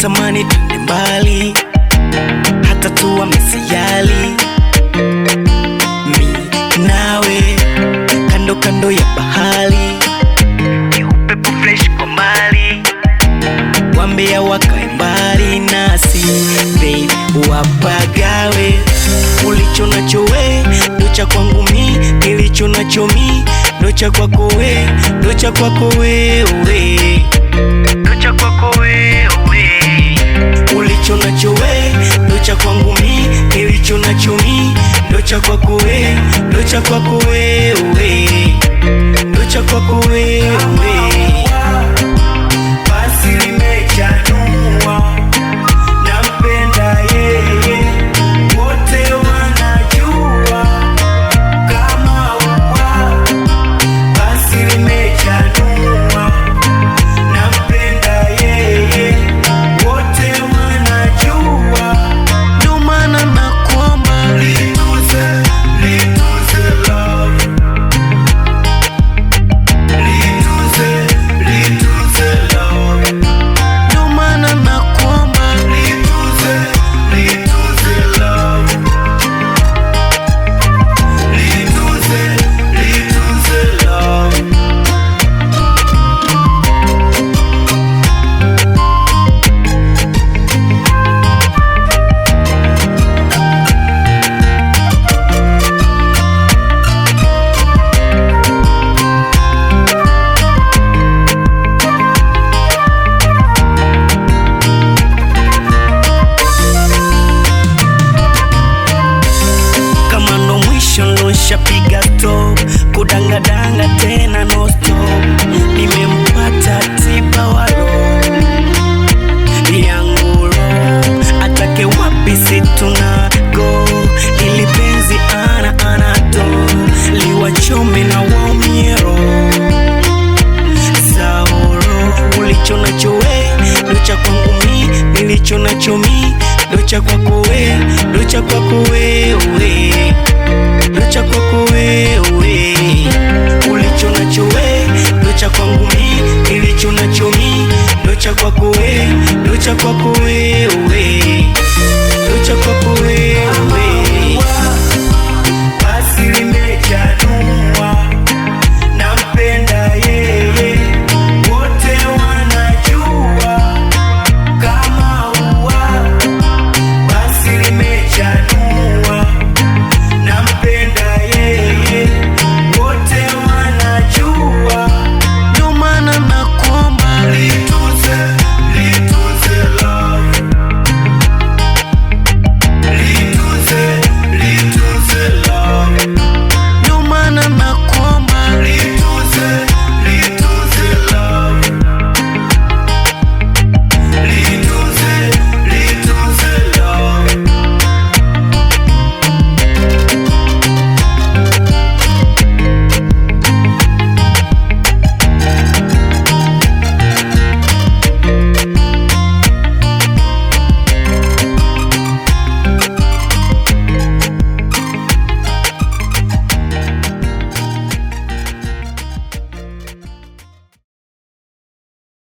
natamani twende mbali, hata tuwa mesijali. Mi nawe kando kando ya bahari, upepo fresh kwa mbali, wambea wakae mbali nasi, babe wapagawe. Ulicho nacho we ndo cha kwangu mi, nilicho nacho mi ndo cha kwako we, ndo cha kwako wewe, ndo cha kwako wewe. Ulicho nacho we ndo cha kwangu mi, nilicho nacho mi ndo cha kwako we, ndo cha kwako wewe, ndo cha kwako wewe. Basi nimechanua, nampenda yeye, wote wanajua kama uwa. Basi nimechanua, nampenda yeye, wote wanajua. Ndo maana nakuomba lituze love, lituze love. Ndo maana nakuomba lituze love, lituze love. Kama ndo mwisho nishapiga stop, kudangadanga tena no stop. Nimempata tiba walo yangu roho, atake wapi si tuna go. Ili penzi anato liwachome na waumiero saoro. Ulicho nacho we ndo cha kwangu mi, nilicho nacho mi ndo cha kwako we, ndo cha kwako wewe.